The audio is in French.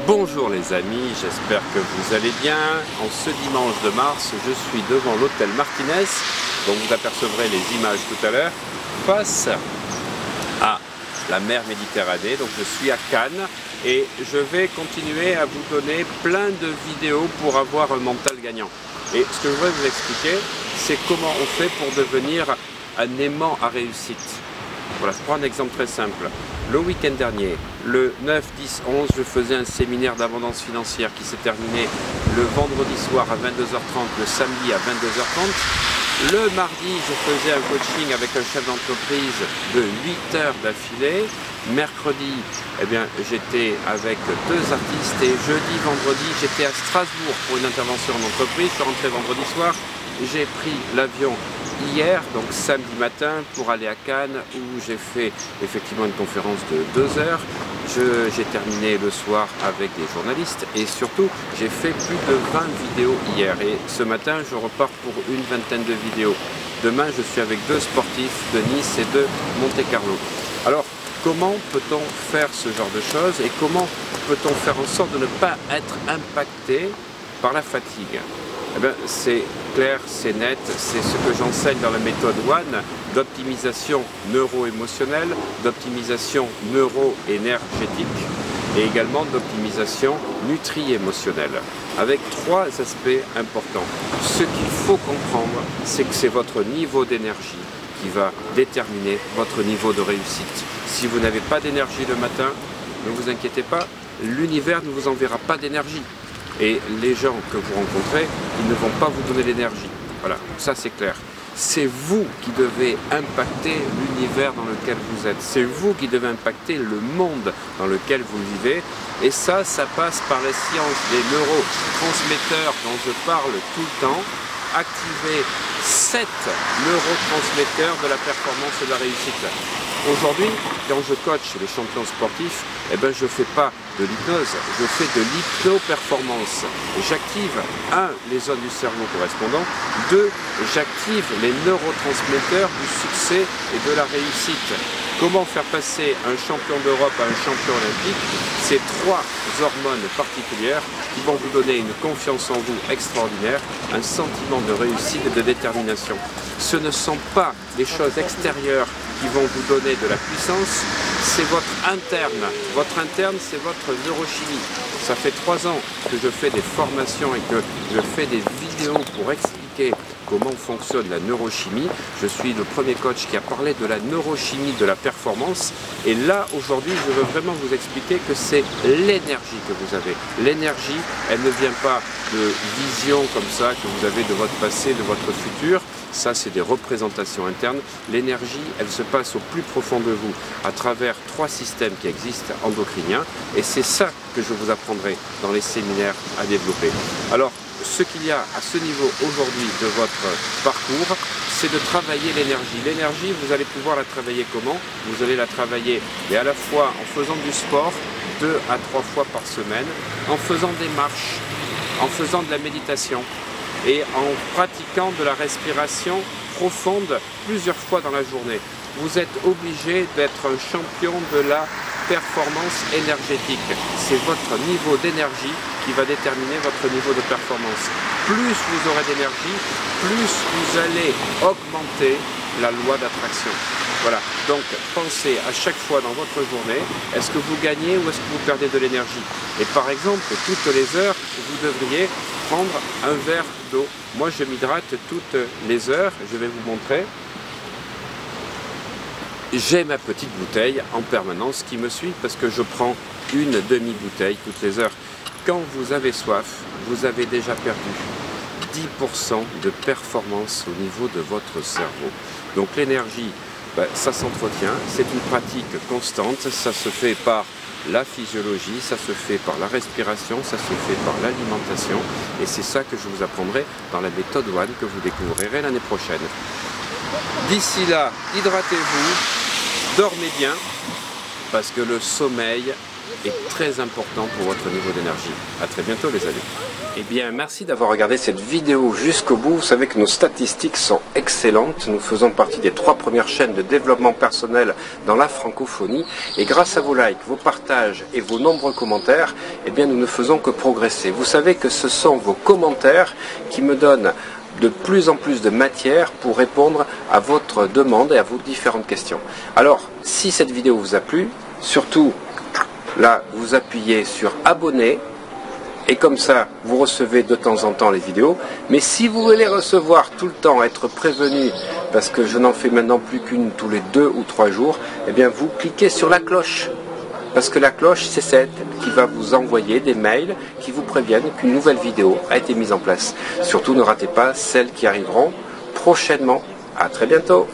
Bonjour les amis, j'espère que vous allez bien. En ce dimanche de mars, je suis devant l'hôtel Martinez, dont vous apercevrez les images tout à l'heure, face à la mer Méditerranée. Donc je suis à Cannes et je vais continuer à vous donner plein de vidéos pour avoir un mental gagnant. Et ce que je voudrais vous expliquer, c'est comment on fait pour devenir un aimant à réussite. Voilà, je prends un exemple très simple. Le week-end dernier, le 9, 10, 11, je faisais un séminaire d'abondance financière qui s'est terminé le vendredi soir à 22h30, le samedi à 22h30. Le mardi, je faisais un coaching avec un chef d'entreprise de 8 heures d'affilée. Mercredi, eh bien, j'étais avec 2 artistes et jeudi, vendredi, j'étais à Strasbourg pour une intervention en entreprise. Je suis rentré vendredi soir, j'ai pris l'avion hier, donc samedi matin, pour aller à Cannes où j'ai fait effectivement une conférence de 2 heures. J'ai terminé le soir avec des journalistes et surtout j'ai fait plus de 20 vidéos hier et ce matin je repars pour une vingtaine de vidéos. Demain je suis avec 2 sportifs de Nice et de Monte-Carlo. Alors comment peut-on faire ce genre de choses et comment peut-on faire en sorte de ne pas être impacté par la fatigue? Eh bien, c'est clair, c'est net, c'est ce que j'enseigne dans la méthode One d'optimisation neuro-émotionnelle, d'optimisation neuro-énergétique et également d'optimisation nutri-émotionnelle, avec 3 aspects importants. Ce qu'il faut comprendre, c'est que c'est votre niveau d'énergie qui va déterminer votre niveau de réussite. Si vous n'avez pas d'énergie le matin, ne vous inquiétez pas, l'univers ne vous enverra pas d'énergie. Et les gens que vous rencontrez, ils ne vont pas vous donner l'énergie. Voilà, ça c'est clair. C'est vous qui devez impacter l'univers dans lequel vous êtes. C'est vous qui devez impacter le monde dans lequel vous vivez. Et ça passe par la science des neurotransmetteurs dont je parle tout le temps. Activer 7 neurotransmetteurs de la performance et de la réussite. Aujourd'hui, quand je coach les champions sportifs, eh ben, je ne fais pas de l'hypnose, je fais de l'hypno-performance. J'active 1. les zones du cerveau correspondantes, 2. j'active les neurotransmetteurs du succès et de la réussite. Comment faire passer un champion d'Europe à un champion olympique? Ces 3 hormones particulières qui vont vous donner une confiance en vous extraordinaire, un sentiment de réussite et de détermination. Ce ne sont pas les choses extérieures qui vont vous donner de la puissance, c'est votre interne. Votre interne, c'est votre neurochimie. Ça fait 3 ans que je fais des formations et que je fais des vidéos pour expliquer comment fonctionne la neurochimie. Je suis le premier coach qui a parlé de la neurochimie de la performance. Et là, aujourd'hui, je veux vraiment vous expliquer que c'est l'énergie que vous avez. L'énergie, elle ne vient pas de visions comme ça que vous avez de votre passé, de votre futur. Ça, c'est des représentations internes. L'énergie, elle se passe au plus profond de vous à travers 3 systèmes qui existent endocriniens. Et c'est ça que je vous apprendrai dans les séminaires à développer. Alors, ce qu'il y a à ce niveau aujourd'hui de votre parcours, c'est de travailler l'énergie. L'énergie, vous allez pouvoir la travailler comment? Vous allez la travailler et à la fois en faisant du sport 2 à 3 fois par semaine, en faisant des marches, en faisant de la méditation et en pratiquant de la respiration profonde plusieurs fois dans la journée. Vous êtes obligé d'être un champion de la performance énergétique. C'est votre niveau d'énergie qui va déterminer votre niveau de performance. Plus vous aurez d'énergie, plus vous allez augmenter la loi d'attraction. Voilà, donc pensez à chaque fois dans votre journée, est-ce que vous gagnez ou est-ce que vous perdez de l'énergie? Et par exemple, toutes les heures, vous devriez prendre un verre d'eau. Moi, je m'hydrate toutes les heures, je vais vous montrer. J'ai ma petite bouteille en permanence qui me suit parce que je prends une demi-bouteille toutes les heures. Quand vous avez soif, vous avez déjà perdu 10% de performance au niveau de votre cerveau. Donc l'énergie, ça s'entretient, c'est une pratique constante, ça se fait par la physiologie, ça se fait par la respiration, ça se fait par l'alimentation et c'est ça que je vous apprendrai dans la méthode One que vous découvrirez l'année prochaine. D'ici là, hydratez-vous, dormez bien parce que le sommeil est très important pour votre niveau d'énergie. À très bientôt les amis. Eh bien, merci d'avoir regardé cette vidéo jusqu'au bout. Vous savez que nos statistiques sont excellentes. Nous faisons partie des 3 premières chaînes de développement personnel dans la francophonie. Et grâce à vos likes, vos partages et vos nombreux commentaires, eh bien, nous ne faisons que progresser. Vous savez que ce sont vos commentaires qui me donnent de plus en plus de matière pour répondre à votre demande et à vos différentes questions. Alors, si cette vidéo vous a plu, surtout, là, vous appuyez sur abonner. Et comme ça, vous recevez de temps en temps les vidéos. Mais si vous voulez recevoir tout le temps, être prévenu, parce que je n'en fais maintenant plus qu'une tous les 2 ou 3 jours, eh bien vous cliquez sur la cloche. Parce que la cloche, c'est celle qui va vous envoyer des mails qui vous préviennent qu'une nouvelle vidéo a été mise en place. Surtout, ne ratez pas celles qui arriveront prochainement. À très bientôt.